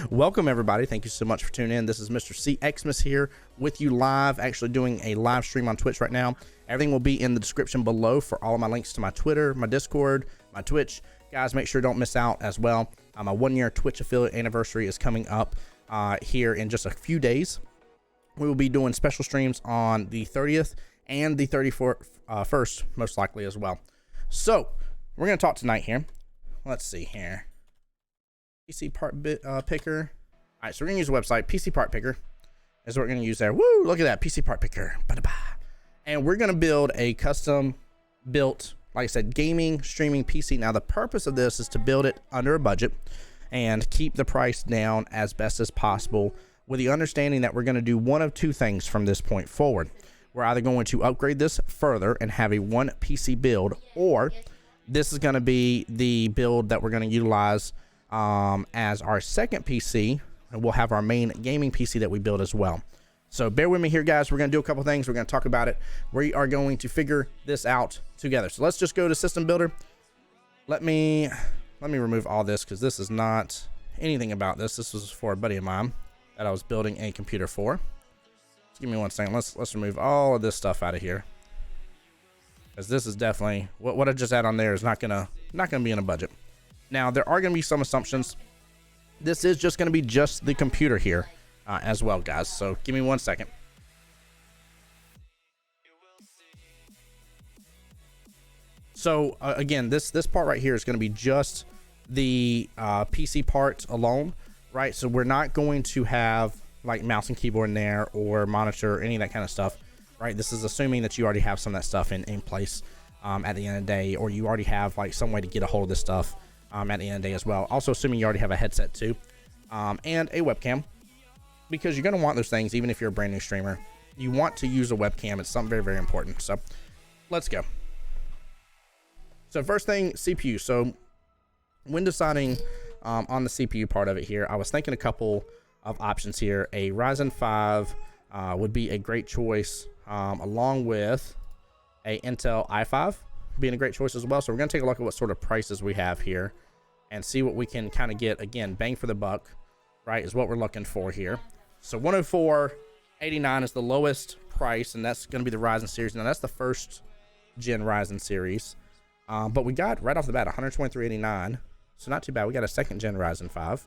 Welcome everybody, thank you so much for tuning in. This is Mr. C Xmas here with you live, actually doing a live stream on Twitch right now. Everything will be in the description below for all of my links to my Twitter, my Discord, my Twitch. Guys, make sure don't miss out as well. My 1-year Twitch affiliate anniversary is coming up here in just a few days. We will be doing special streams on the 30th and the 31st, most likely as well. So we're going to talk tonight here. Let's see here. PC part picker. All right, so we're gonna use a website. PC part picker is what we're gonna use there. Woo! Look at that PC part picker. And we're gonna build a custom built, like I said, gaming streaming PC. Now the purpose of this is to build it under a budget and keep the price down as best as possible, with the understanding that we're gonna do one of two things from this point forward. We're either going to upgrade this further and have a one PC build, or this is gonna be the build that we're gonna utilize as our second PC, and we'll have our main gaming PC that we build as well. So bear with me here, guys. We're going to do a couple things. We're going to talk about it. We are going to figure this out together. So let's just go to System Builder. Let me remove all this, because this is not anything about this. This was for a buddy of mine that I was building a computer for. Just give me 1 second. Let's remove all of this stuff out of here, because this is definitely what I just had on there is not gonna be in a budget. Now, there are going to be some assumptions. This is just going to be just the computer here as well, guys. So give me 1 second. So again, this part right here is going to be just the PC part alone, right? So we're not going to have like mouse and keyboard in there or monitor or any of that kind of stuff, right? This is assuming that you already have some of that stuff in place at the end of the day, or you already have like some way to get a hold of this stuff at the end of the day as well. Also assuming you already have a headset too, and a webcam, because you're going to want those things even if you're a brand new streamer. You want to use a webcam. It's something very, very important. So let's go. So first thing, CPU. So when deciding on the CPU part of it here, I was thinking a couple of options here. A Ryzen 5 would be a great choice, along with a Intel i5 being a great choice as well. So we're going to take a look at what sort of prices we have here and see what we can kind of get. Again, bang for the buck, right, is what we're looking for here. So 104.89 is the lowest price, and that's going to be the Ryzen series. Now that's the first gen Ryzen series, but we got right off the bat 123.89, so not too bad. We got a second gen Ryzen 5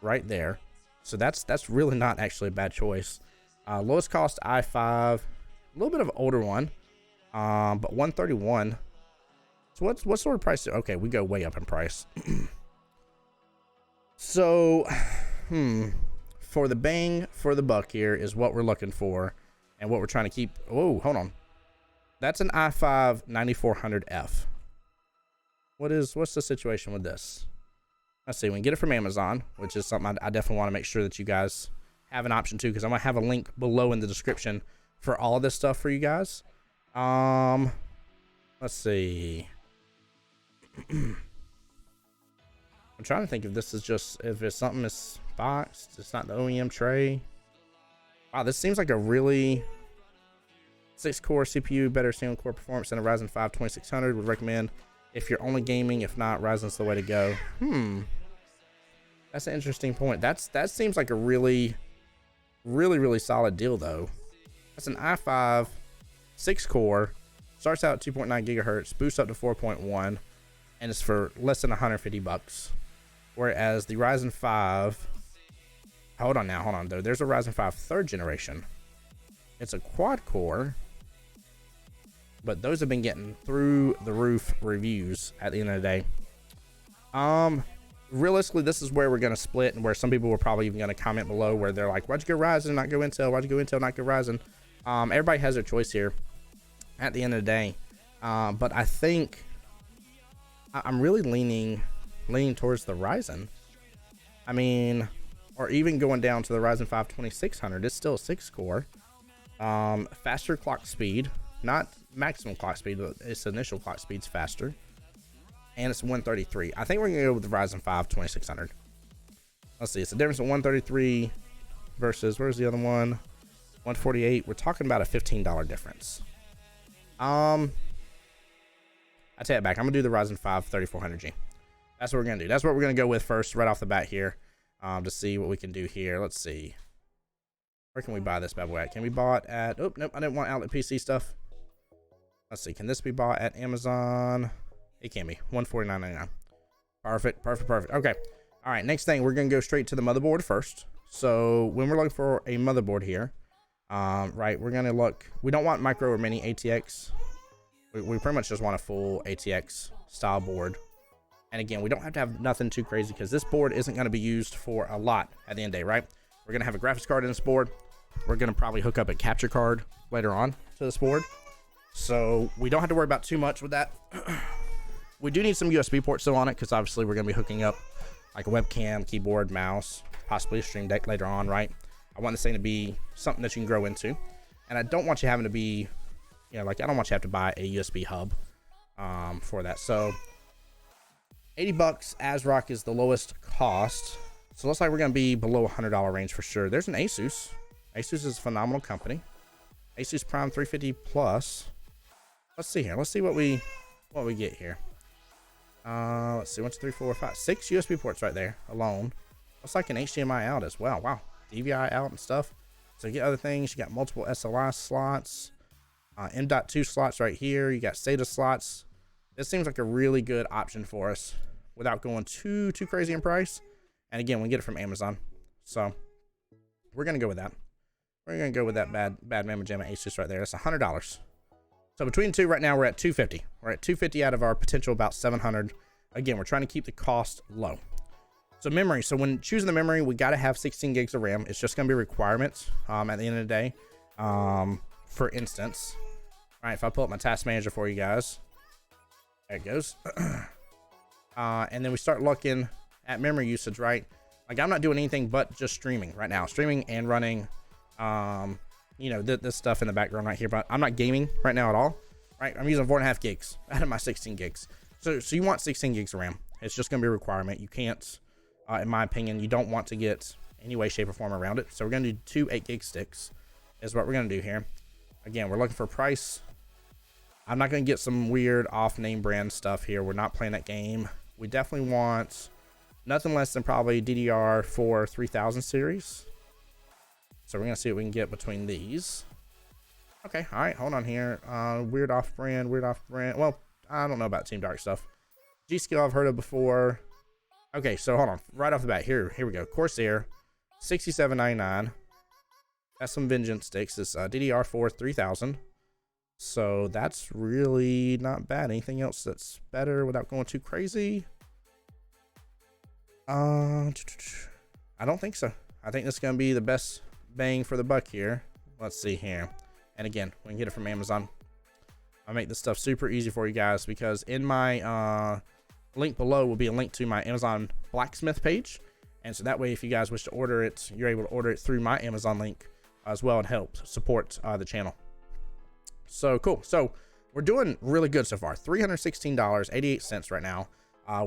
right there, so that's really not actually a bad choice. Lowest cost i5, a little bit of an older one, but 131. So what sort of price? Okay, we go way up in price. So, for the bang for the buck here is what we're looking for, and what we're trying to keep. Oh, hold on. That's an i5 9400F. What's the situation with this? Let's see. We can get it from Amazon, which is something I definitely want to make sure that you guys have an option to, because I'm gonna have a link below in the description for all of this stuff for you guys. Let's see. I'm trying to think if this is just, if it's something that's boxed, it's not the OEM tray. Wow, this seems like a really 6-core CPU, better single core performance than a Ryzen 5 2600. Would recommend if you're only gaming. If not, Ryzen's the way to go. That's an interesting point. That seems like a really solid deal though. That's an i5 6-core, starts out at 2.9 gigahertz, boosts up to 4.1, and it's for less than 150 bucks. Whereas the Ryzen 5, hold on though, there's a Ryzen 5 3rd generation. It's a quad core, but those have been getting through the roof reviews at the end of the day. Realistically, this is where we're going to split, and where some people were probably even going to comment below where they're like, why'd you go Ryzen, not go Intel? Why'd you go Intel, not go Ryzen? Everybody has their choice here at the end of the day. But I think I'm really leaning towards the Ryzen. I mean, or even going down to the Ryzen 5 2600. It's still a 6-core. Faster clock speed, not maximum clock speed, but its initial clock speed's faster. And it's 133. I think we're gonna go with the Ryzen 5 2600. Let's see, it's the difference of 133 versus, where's the other one? 148. We're talking about a $15 difference. I take it back. I'm gonna do the Ryzen 5 3400G. That's what we're gonna do. That's what we're gonna go with first, right off the bat here. to see what we can do here. Let's see. Where can we buy this bad boy at? Can we buy it at... Oh, nope, I didn't want outlet PC stuff. Let's see. Can this be bought at Amazon? It can be. $149.99. Perfect, perfect, perfect. Okay. All right, next thing, we're going to go straight to the motherboard first. So when we're looking for a motherboard here, right, we're going to look... We don't want micro or mini ATX. We pretty much just want a full ATX style board. And again, we don't have to have nothing too crazy because this board isn't going to be used for a lot at the end of the day, right? We're going to have a graphics card in this board. We're going to probably hook up a capture card later on to this board. So we don't have to worry about too much with that. We do need some USB ports still on it because obviously we're going to be hooking up like a webcam, keyboard, mouse, possibly a stream deck later on, right? I want this thing to be something that you can grow into. And I don't want you having to be, you know, like I don't want you to have to buy a USB hub for that. So 80 bucks ASRock is the lowest cost. So it looks like we're going to be below $100 range for sure. There's an Asus. Asus is a phenomenal company. Asus Prime 350 Plus. Let's see here. Let's see what we get here. Let's see. 1, 2, 3, 4, 5, 6 USB ports right there alone. Looks like an HDMI out as well. Wow. DVI out and stuff. So you get other things. You got multiple SLI slots. M.2 slots right here. You got SATA slots. This seems like a really good option for us without going too crazy in price. And again, we get it from Amazon. So we're going to go with that. We're going to go with that bad Mama Jamma Asus right there. That's $100. So between the two right now, we're at $250. We're at $250 out of our potential about $700. Again, we're trying to keep the cost low. So memory. So when choosing the memory, we got to have 16 gigs of RAM. It's just going to be requirements at the end of the day. For instance, all right, if I pull up my task manager for you guys, there it goes. And then we start looking at memory usage, right? Like I'm not doing anything but just streaming right now, streaming and running, you know, this stuff in the background right here, but I'm not gaming right now at all, right? I'm using 4.5 gigs out of my 16 gigs. So you want 16 gigs of RAM. It's just going to be a requirement. You can't, in my opinion, you don't want to get any way, shape, or form around it. So we're going to do 2 8-gig sticks is what we're going to do here. Again, we're looking for price. I'm not going to get some weird off-name brand stuff here. We're not playing that game. We definitely want nothing less than probably DDR4 3000 series. So we're going to see what we can get between these. Okay, all right, hold on here. Weird off-brand. Well, I don't know about Team Dark stuff. G-Skill I've heard of before. Okay, so hold on. Right off the bat, here we go. Corsair, $67.99. That's some Vengeance sticks. It's DDR4 3000. So that's really not bad. Anything else that's better without going too crazy? I don't think so. I think this is going to be the best bang for the buck here. Let's see here. And again, we can get it from Amazon. I make this stuff super easy for you guys because in my link below will be a link to my Amazon Blacksmith page. And so that way, if you guys wish to order it, you're able to order it through my Amazon link as well and help support the channel. So cool. So we're doing really good so far. $316.88 right now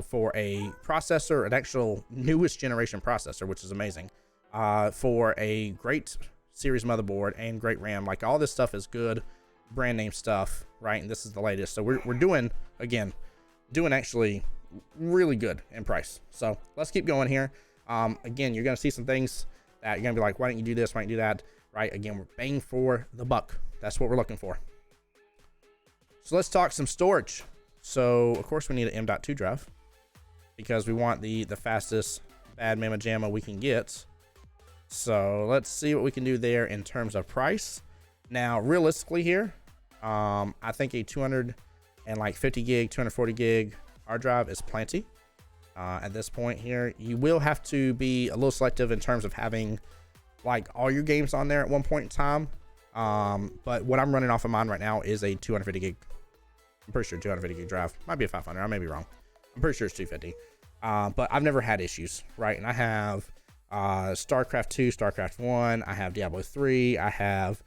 for a processor, an actual newest generation processor, which is amazing. For a great series motherboard and great RAM. Like all this stuff is good brand name stuff, right? And this is the latest. So we're doing, again, actually really good in price. So let's keep going here. Again, you're going to see some things that you're going to be like, why don't you do this? Why don't you do that? Right? Again, we're paying for the buck. That's what we're looking for. So let's talk some storage. So of course we need an M.2 drive because we want the fastest bad Mama Jamma we can get. So let's see what we can do there in terms of price. Now, realistically here, I think a 250 gig, 240 gig hard drive is plenty. At this point here, you will have to be a little selective in terms of having like all your games on there at one point in time. But what I'm running off of mine right now is a 250 gig. I'm pretty sure 250 gig drive. Might be a 500. I may be wrong. I'm pretty sure it's 250. But I've never had issues, right? And I have StarCraft 2, StarCraft 1. I have Diablo 3. I have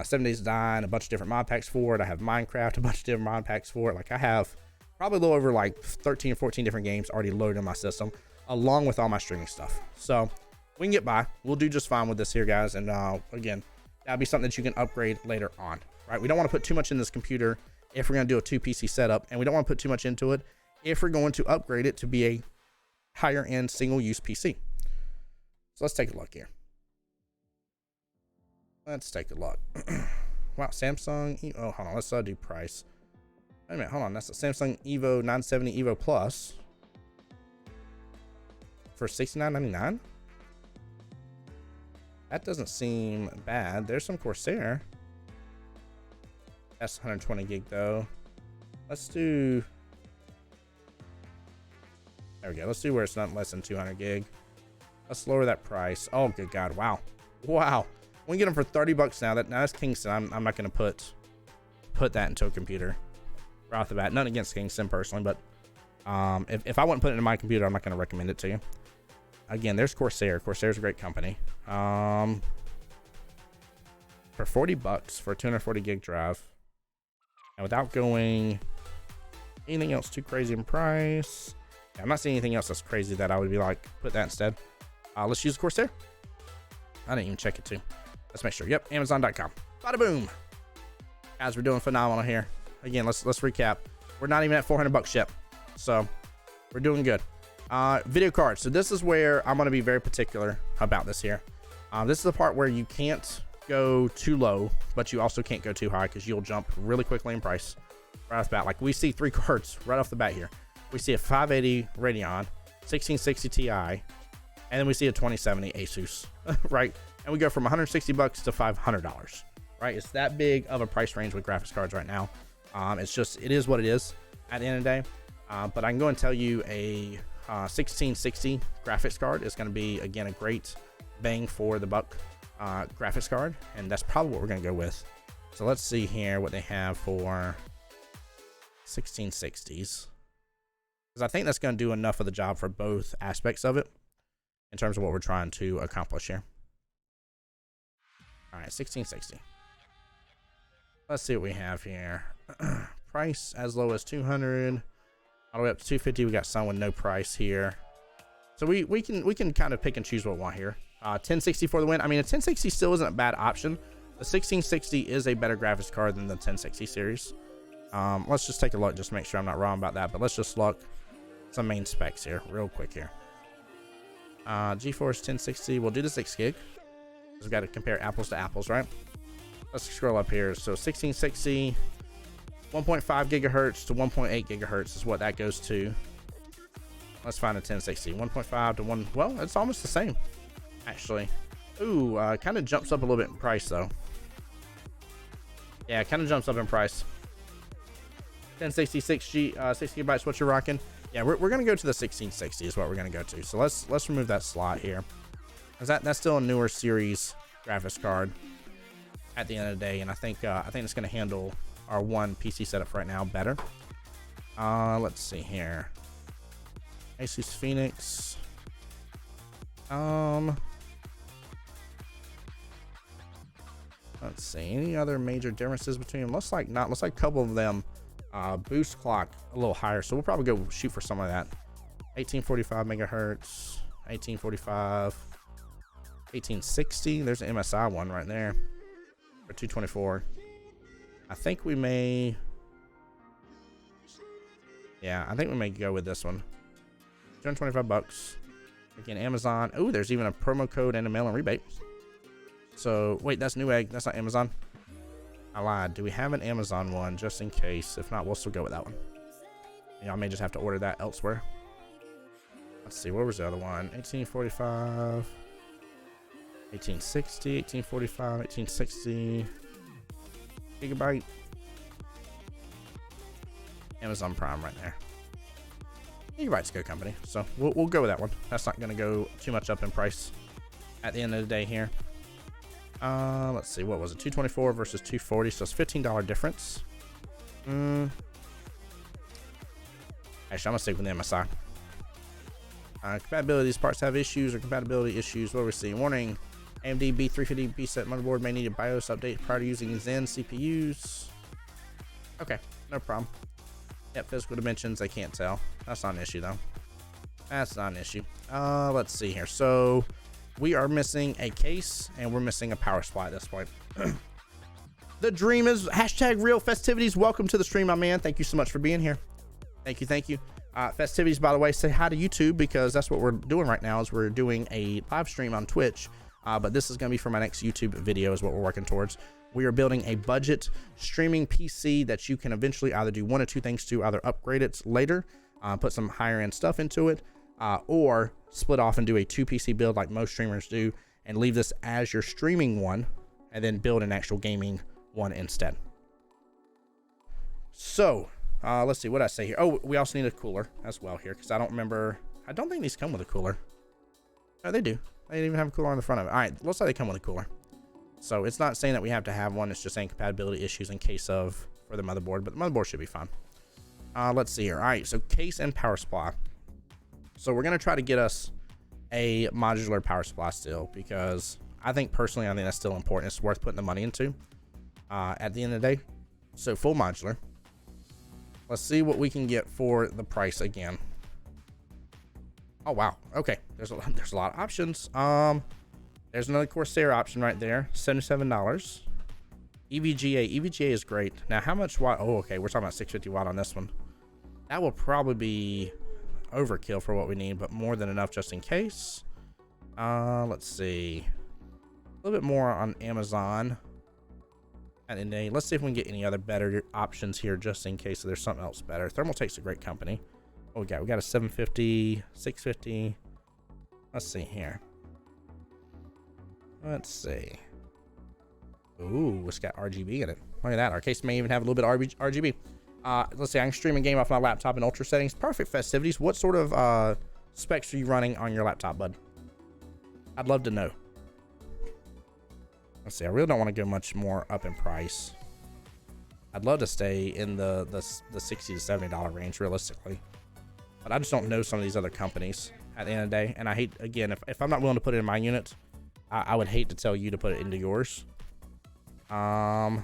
7 Days to Die and a bunch of different mod packs for it. I have Minecraft, a bunch of different mod packs for it. Like I have probably a little over like 13 or 14 different games already loaded on my system, along with all my streaming stuff. So we can get by. We'll do just fine with this here, guys. And again, that'll be something that you can upgrade later on, right? We don't want to put too much in this computer if we're going to do a 2 PC setup, and we don't want to put too much into it if we're going to upgrade it to be a higher end single use PC. So let's take a look here. Let's take a look. Wow, Samsung. Oh, hold on. Let's do price. Wait a minute. Hold on. That's the Samsung Evo 970 Evo Plus for $69.99. That doesn't seem bad. There's some Corsair. That's 120 gig though. Let's do. There we go. Let's do where it's not less than 200 gig. Let's lower that price. Oh, good God. Wow. Wow. We can get them for 30 bucks now. That's Kingston. I'm not going to put that into a computer right off the bat. Nothing against Kingston personally, but if I wouldn't put it in my computer, I'm not going to recommend it to you. Again, there's Corsair. Corsair's a great company. For 40 bucks for a 240 gig drive, and without going anything else too crazy in price, yeah, I'm not seeing anything else that's crazy that I would be like, put that instead. Let's use Corsair. I didn't even check it too. Let's make sure. Yep, Amazon.com. Bada boom. Guys, we're doing phenomenal here. Again, let's recap. We're not even at 400 bucks yet, so we're doing good. Video cards. So this is where I'm going to be very particular about this here. This is the part where you can't go too low, but you also can't go too high because you'll jump really quickly in price right off the bat. Like we see 3 cards right off the bat here. We see a 580 Radeon, 1660 Ti, and then we see a 2070 Asus, right? And we go from 160 bucks to $500, right? It's that big of a price range with graphics cards right now. It is what it is at the end of the day. But I can go and tell you a 1660 graphics card is going to be, again, a great bang for the buck graphics card, and that's probably what we're going to go with. So let's see here what they have for 1660s, because I think that's going to do enough of the job for both aspects of it in terms of what we're trying to accomplish here. All right, 1660. Let's see what we have here. Price as low as 200, all the way up to 250. We got some with no price here, so we can kind of pick and choose what we want here. 1060 for the win. I mean, a 1060 still isn't a bad option. The 1660 is a better graphics card than the 1060 series. Let's just take a look, just to make sure I'm not wrong about that. But let's just look some main specs here real quick here. GeForce 1060. We'll do the 6 gig. We've got to compare apples to apples, right? Let's scroll up here. So 1660, 1.5 gigahertz to 1.8 gigahertz is what that goes to. Let's find a 1060. 1.5 to 1. Well, it's almost the same, actually. Ooh, kind of jumps up a little bit in price, though. Yeah, kind of jumps up in price. 1060, 6 gigabytes, what you're rocking. Yeah, we're going to go to the 1660 is what we're going to go to. So let's remove that slot here. That's still a newer series graphics card at the end of the day, and I think it's going to handle our one PC setup right now better. Let's see here. Asus Phoenix. Let's see, any other major differences between them? Looks like not. Looks like a couple of them boost clock a little higher, so we'll probably go shoot for some of that. 1845 megahertz, 1845, 1860. There's an MSI one right there for 224. I think we may, yeah, I think we may go with this one. 225 bucks. Again, Amazon. Oh, there's even a promo code and a mail-in rebate. So wait, that's Newegg. That's not Amazon. I lied. Do we have an Amazon one just in case? If not, we'll still go with that one. Y'all may just have to order that elsewhere. Let's see, where was the other one? 1845, 1860, 1845, 1860. Gigabyte. Amazon Prime right there. Gigabyte's a good company, so we'll go with that one. That's not going to go too much up in price at the end of the day here. Let's see, what was it? 224 versus 240, so it's $15 difference. Actually, I'm gonna stick with the MSI. Compatibility, these parts have issues or compatibility issues. What we're seeing, warning: AMD B350 set motherboard may need a BIOS update prior to using Zen CPUs. Okay, no problem. Yep, physical dimensions, I can't tell. That's not an issue though. That's not an issue. Let's see here. So we are missing a case and we're missing a power supply at this point. The dream is hashtag real festivities. Welcome to the stream, my man. Thank you so much for being here. Thank you. Festivities, by the way, say hi to YouTube, because that's what we're doing right now, is we're doing a live stream on Twitch. But this is going to be for my next YouTube video is what we're working towards. We are building a budget streaming PC that you can eventually either do one or two things to: either upgrade it later, put some higher end stuff into it, or split off and do a 2 PC build like most streamers do, and leave this as your streaming one, and then build an actual gaming one instead. So let's see what I say here. Oh, we also need a cooler as well here, because I don't think these come with a cooler. No, they do. They didn't even have a cooler on the front of it. All right, looks like they come with a cooler. So it's not saying that we have to have one. It's just saying compatibility issues in case of for the motherboard, but the motherboard should be fine. Let's see here. All right, so case and power supply. So we're going to try to get us a modular power supply still, because I think personally, I think that's still important. It's worth putting the money into at the end of the day. So full modular. Let's see what we can get for the price again. Oh, wow. Okay. There's a lot of options. There's another Corsair option right there. $77. EVGA. EVGA is great. Now, how much watt? Oh, okay. We're talking about 650 watt on this one. That will probably be overkill for what we need, but more than enough just in case. Let's see. A little bit more on Amazon. And then let's see if we can get any other better options here just in case there's something else better. Thermaltake's a great company. Oh, we got a 750, 650. Let's see here. Let's see. Ooh, it's got RGB in it. Look at that. Our case may even have a little bit of RGB. Let's see. I can stream a game off my laptop in ultra settings. Perfect. Festivities. What sort of specs are you running on your laptop, bud? I'd love to know. Let's see. I really don't want to go much more up in price. I'd love to stay in the $60 to $70 range realistically. But I just don't know some of these other companies at the end of the day. And I hate, again, if I'm not willing to put it in my unit, I would hate to tell you to put it into yours. I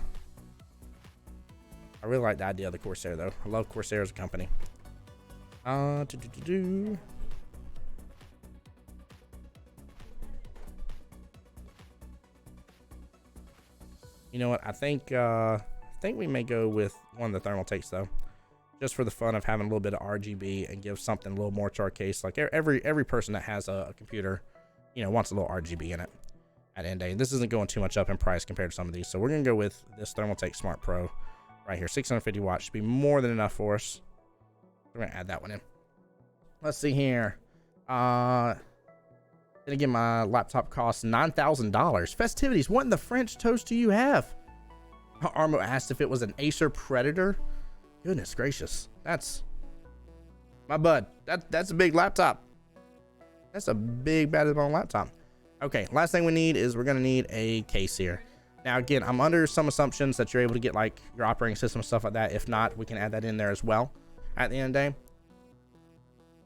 really like the idea of the Corsair, though. I love Corsair as a company. You know what? I think we may go with one of the Thermaltakes, though, just for the fun of having a little bit of RGB and give something a little more to our case. Like every person that has a computer, you know, wants a little RGB in it. At the end of the day, this isn't going too much up in price compared to some of these, so we're gonna go with this Thermaltake Smart Pro right here. 650 watts should be more than enough for us. We're gonna add that one in. Let's see here. Then again, my laptop costs $9,000. Festivities. What in the French toast do you have? Armo asked if it was an Acer Predator. Goodness gracious, that's my bud. That's a big laptop. That's a big battery on laptop. Okay, last thing we need is we're gonna need a case here. Now again, I'm under some assumptions that you're able to get like your operating system and stuff like that. If not, we can add that in there as well at the end of the day.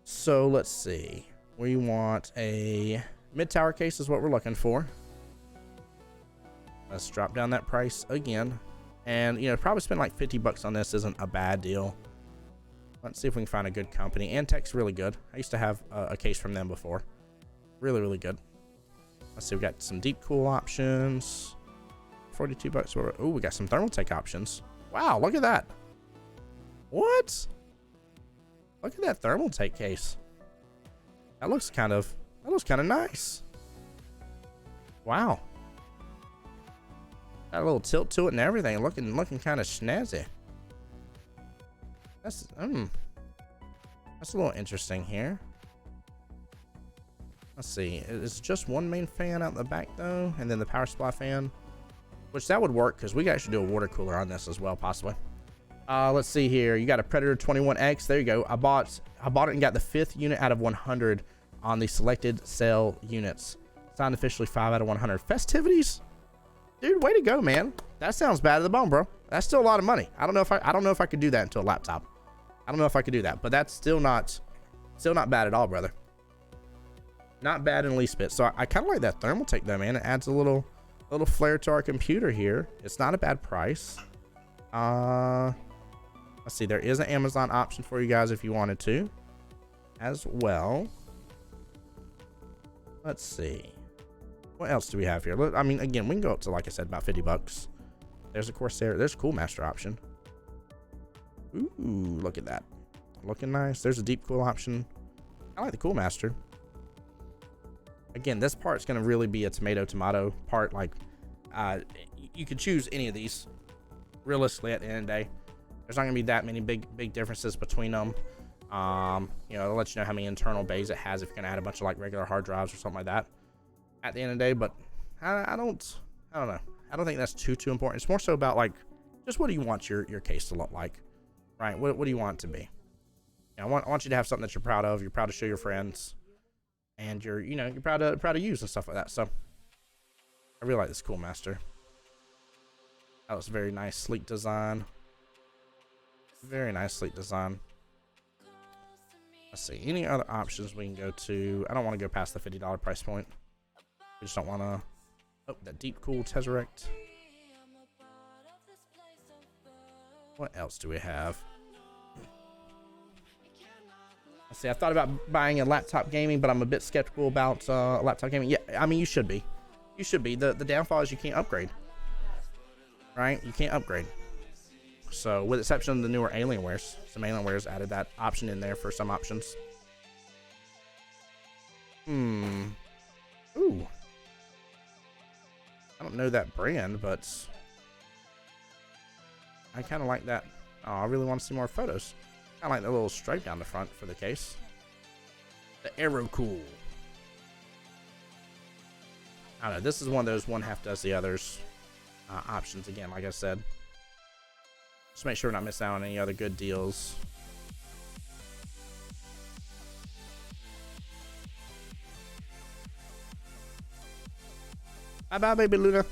So let's see. We want a mid-tower case is what we're looking for. Let's drop down that price again. And, you know, probably spend like 50 bucks on this isn't a bad deal. Let's see if we can find a good company. Antec's really good. I used to have a case from them before. Really, really good. Let's see, we got some deep cool options. 42 bucks. Oh, we got some Thermaltake options. Wow, look at that. What? Look at that Thermaltake case. That looks kind of nice. Wow. Got a little tilt to it and everything. Looking kind of snazzy. That's a little interesting here. Let's see. It's just one main fan out the back though, and then the power supply fan, which that would work because we could actually do a water cooler on this as well, possibly. Let's see here. You got a Predator 21X. There you go. I bought it and got the 5th unit out of 100 on the selected sale units. Signed officially 5 out of 100. Festivities, dude. Way to go, man. That sounds bad to the bone, bro. That's still a lot of money. I don't know if I could do that into a laptop. I don't know if I could do that, but that's still not bad at all, brother. Not bad in the least bit. So I kind of like that Thermaltake though, man. It adds a little flair to our computer here. It's not a bad price. Let's see. There is an Amazon option for you guys if you wanted to, as well. Let's see. What else do we have here? I mean, again, we can go up to, like I said, about 50 bucks. There's a Corsair. There's a Cool Master option. Ooh, look at that. looking nice. There's a deep cool option. I like the Cool Master. Again, this part's going to really be a tomato part. Like, you could choose any of these. Realistically, at the end of the day, there's not going to be that many big differences between them. You know, it'll let you know how many internal bays it has if you're going to add a bunch of like regular hard drives or something like that at the end of the day. But I don't know. I don't think that's too important. It's more so about like, just what do you want your case to look like, right? What do you want it to be? You know, I want you to have something that you're proud of. You're proud to show your friends, and you're proud to use and stuff like that. So I really like this Cool Master. That was a very nice, sleek design. Very nice, sleek design. Let's see, any other options we can go to. I don't want to go past the $50 price point. We just don't want to. Oh, that deep cool Tesseract. What else do we have? Let's see, I thought about buying a laptop gaming, but I'm a bit skeptical about laptop gaming. Yeah, I mean, you should be. You should be. The downfall is you can't upgrade. Right? You can't upgrade. So, with exception of the newer Alienwares, some Alienwares added that option in there for some options. Ooh. I don't know that brand, but I kind of like that. Oh, I really want to see more photos. I like the little stripe down the front for the case. The Aero Cool. I don't know. This is one of those one half does the others options. Again, like I said, just make sure we're not missing out on any other good deals. Bye bye, baby Luna.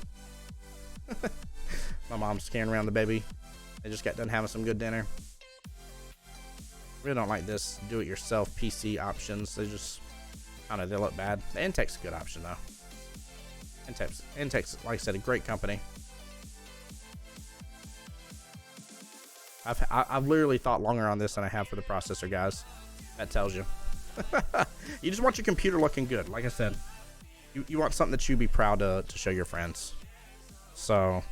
My mom's carrying around the baby. They just got done having some good dinner. Really don't like this do-it-yourself PC options. They just, I don't know, they look bad. The Intech's a good option though. Intech's, like I said, a great company. I've literally thought longer on this than I have for the processor, guys. That tells you. You just want your computer looking good. Like I said, you want something that you'd be proud to show your friends. So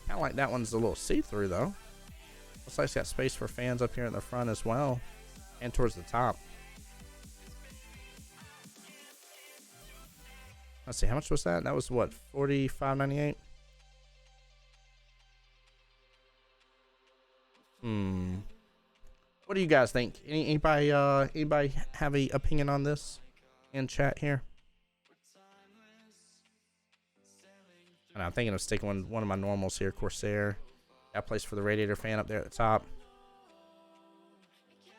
kind of like that one's a little see-through though. Looks like it's got space for fans up here in the front as well, and towards the top. Let's see, how much was that? That was what, $45.98? What do you guys think? Anybody have a opinion on this in chat here? And I'm thinking of sticking one of my normals here, Corsair. Got a place for the radiator fan up there at the top.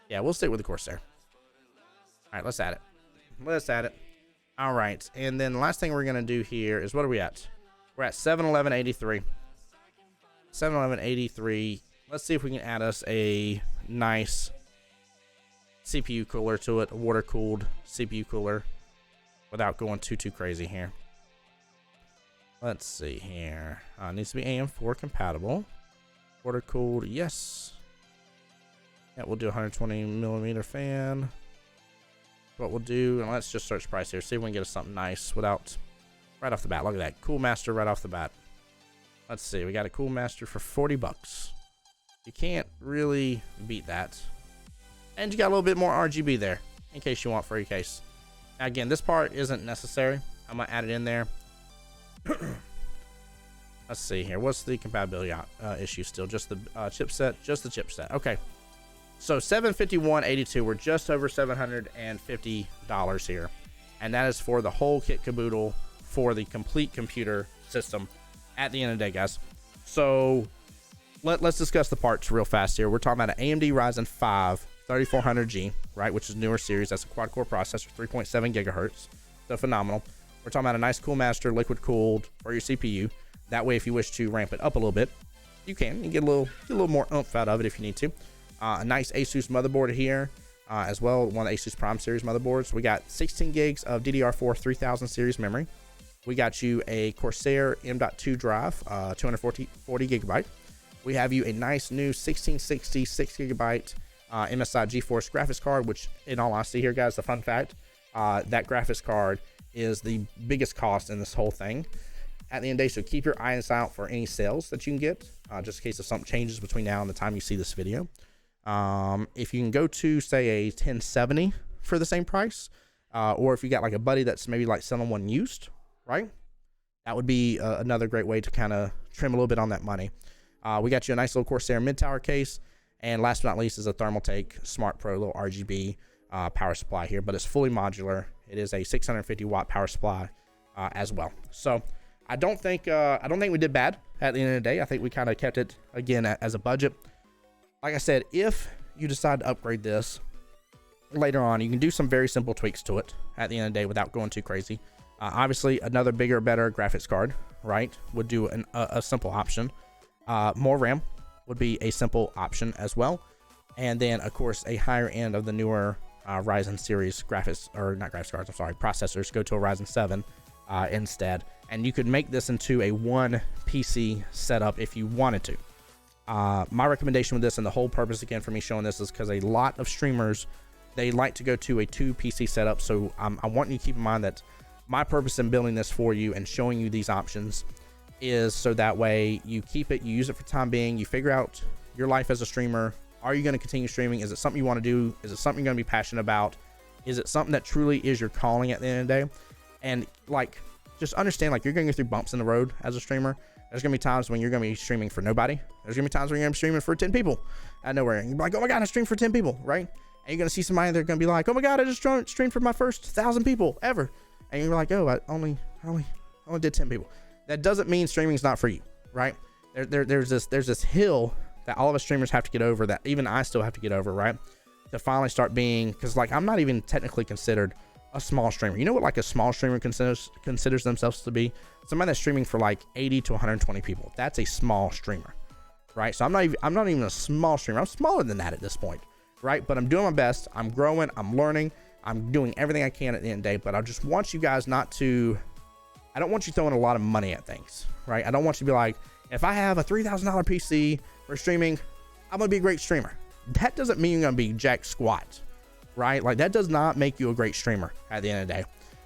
Yeah, we'll stick with the Corsair. All right, let's add it. Let's add it. All right, and then the last thing we're gonna do here is, what are we at? We're at 711.83. 711.83. Let's see if we can add us a nice CPU cooler to it, a water-cooled CPU cooler, without going too crazy here. Let's see here. Needs to be AM4 compatible. Water-cooled, yes. Yeah, we'll do 120mm fan. What we'll do, and let's just search price here. See if we can get us something nice without, right off the bat. Look at that, Cool Master right off the bat. Let's see, we got a Cool Master for 40 bucks. You can't really beat that. And you got a little bit more RGB there, in case you want for your case. Now again, this part isn't necessary. I'm gonna add it in there. Let's see here. What's the compatibility issue still? Just the chipset? Just the chipset. Okay. So $751.82. We're just over $750 here. And that is for the whole kit caboodle for the complete computer system at the end of the day, guys. So let's discuss the parts real fast here. We're talking about an AMD Ryzen 5 3400G, right, which is a newer series. That's a quad-core processor, 3.7 gigahertz. So phenomenal. We're talking about a nice Cool Master liquid-cooled for your CPU. That way, if you wish to ramp it up a little bit, you can. You get a little more oomph out of it if you need to. A nice Asus motherboard here as well, one of the Asus Prime series motherboards. We got 16 gigs of DDR4 3000 series memory. We got you a Corsair M.2 drive, 240 gigabyte. We have you a nice new 1660 6 gigabyte MSI GeForce graphics card, which in all honesty here, guys, the fun fact, that graphics card is the biggest cost in this whole thing at the end of the day. So keep your eyes out for any sales that you can get, just in case if something changes between now and the time you see this video. If you can go to, say, a 1070 for the same price, or if you got like a buddy that's maybe like selling one used, right? That would be another great way to kind of trim a little bit on that money. We got you a nice little Corsair mid-tower case, and last but not least is a Thermaltake Smart Pro little RGB power supply here, but it's fully modular. It is a 650 watt power supply as well. So I don't think we did bad at the end of the day. I think we kind of kept it again as a budget. Like I said, if you decide to upgrade this later on, you can do some very simple tweaks to it at the end of the day without going too crazy. Obviously, another bigger, better graphics card, right, would do a simple option. More RAM would be a simple option as well. And then, of course, a higher end of the newer Ryzen series processors. Go to a Ryzen 7 instead. And you could make this into a one PC setup if you wanted to. My recommendation with this, and the whole purpose again for me showing this, is because a lot of streamers, they like to go to a 2 PC setup. So I want you to keep in mind that my purpose in building this for you and showing you these options is so that way you keep it, you use it for the time being, you figure out your life as a streamer. Are you going to continue streaming? Is it something you want to do? Is it something you're going to be passionate about? Is it something that truly is your calling at the end of the day? And like, just understand, like, you're going to go through bumps in the road as a streamer. There's going to be times when you're going to be streaming for nobody. There's going to be times when you're going to be streaming for 10 people out of nowhere. And you're like, oh my God, I streamed for 10 people, right? And you're going to see somebody, they're going to be like, oh my God, I just streamed for my first 1,000 people ever. And you're like, oh, I only did 10 people. That doesn't mean streaming is not for you, right? There's this hill that all of us streamers have to get over, that even I still have to get over, right? To finally start being, because like, I'm not even technically considered a small streamer. You know what like a small streamer considers themselves to be? Somebody that's streaming for like 80 to 120 people. That's a small streamer, right? So I'm not even a small streamer. I'm smaller than that at this point, right? But I'm doing my best. I'm growing. I'm learning. I'm doing everything I can at the end of the day. But I just want you guys I don't want you throwing a lot of money at things, right? I don't want you to be like, if I have a $3,000 PC for streaming, I'm gonna be a great streamer. That doesn't mean you're gonna be jack squat, right? Like, that does not make you a great streamer at the end of the day.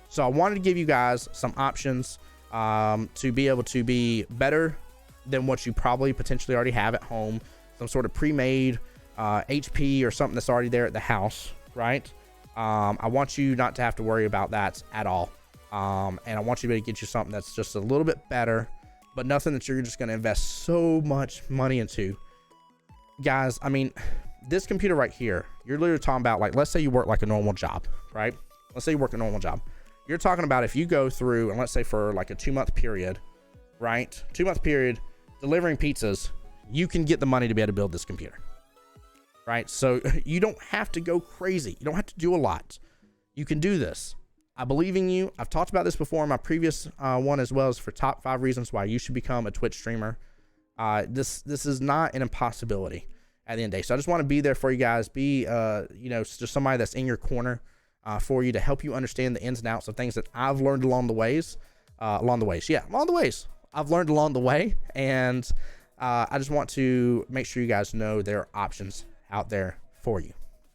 So I wanted to give you guys some options to be able to be better than what you probably potentially already have at home. Some sort of pre-made HP or something that's already there at the house, right? I want you not to have to worry about that at all. And I want you to get you something that's just a little bit better, but nothing that you're just going to invest so much money into. Guys, I mean, this computer right here, you're literally talking about, like, let's say you work like a normal job, right? Let's say you work a normal job. You're talking about if you go through, and let's say for like a 2-month period, right? 2-month period, delivering pizzas, you can get the money to be able to build this computer, right? So you don't have to go crazy. You don't have to do a lot. You can do this. I believe in you. I've talked about this before in my previous one, as well as for top 5 reasons why you should become a Twitch streamer. This is not an impossibility at the end of the day. So I just want to be there for you guys. Be, just somebody that's in your corner for you to help you understand the ins and outs of things that I've learned along the ways. I've learned along the way. And I just want to make sure you guys know there are options out there for you.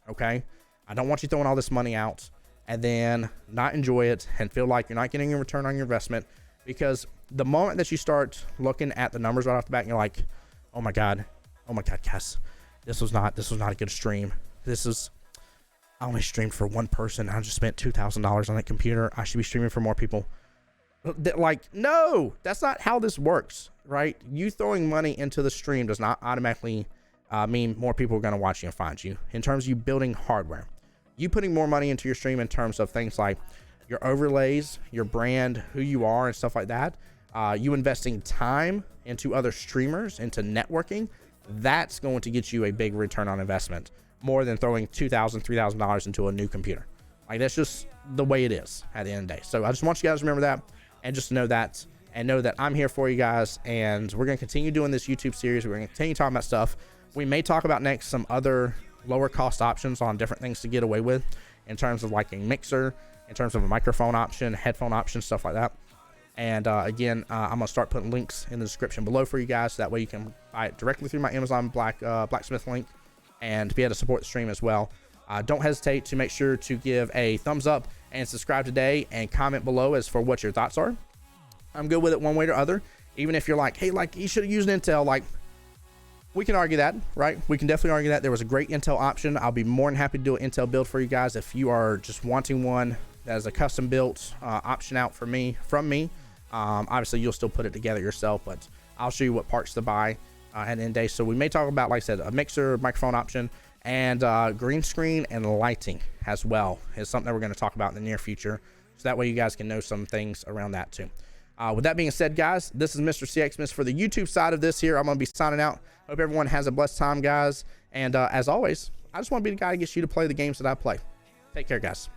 Okay. I don't want you throwing all this money out and then not enjoy it and feel like you're not getting a return on your investment, because the moment that you start looking at the numbers right off the bat and you're like, oh my God, guys, this was not a good stream. I only streamed for one person. I just spent $2,000 on that computer. I should be streaming for more people. Like, no, that's not how this works, right? You throwing money into the stream does not automatically mean more people are going to watch you and find you. In terms of you building hardware, you putting more money into your stream in terms of things like your overlays, your brand, who you are, and stuff like that. You investing time into other streamers, into networking, that's going to get you a big return on investment, more than throwing $2,000, $3,000 into a new computer. Like, that's just the way it is at the end of the day. So I just want you guys to remember that, and just know that, and know that I'm here for you guys. And we're going to continue doing this YouTube series. We're going to continue talking about stuff. We may talk about next some other lower cost options on different things to get away with, in terms of like a mixer, in terms of a microphone option, headphone option, stuff like that. And again, I'm going to start putting links in the description below for you guys. So that way you can buy it directly through my Amazon Blacksmith link and be able to support the stream as well. Don't hesitate to make sure to give a thumbs up and subscribe today, and comment below as for what your thoughts are. I'm good with it one way or other. Even if you're like, hey, like you should have used Intel, like we can argue that, right? We can definitely argue that. There was a great Intel option. I'll be more than happy to do an Intel build for you guys if you are just wanting one that is a custom built option out from me. Obviously, you'll still put it together yourself, but I'll show you what parts to buy at the end of the day. So we may talk about, like I said, a mixer, microphone option, and green screen and lighting as well is something that we're going to talk about in the near future. So that way you guys can know some things around that too. With that being said, guys, this is Mr. CXmas for the YouTube side of this here. I'm going to be signing out. Hope everyone has a blessed time, guys. And as always, I just want to be the guy that gets you to play the games that I play. Take care, guys.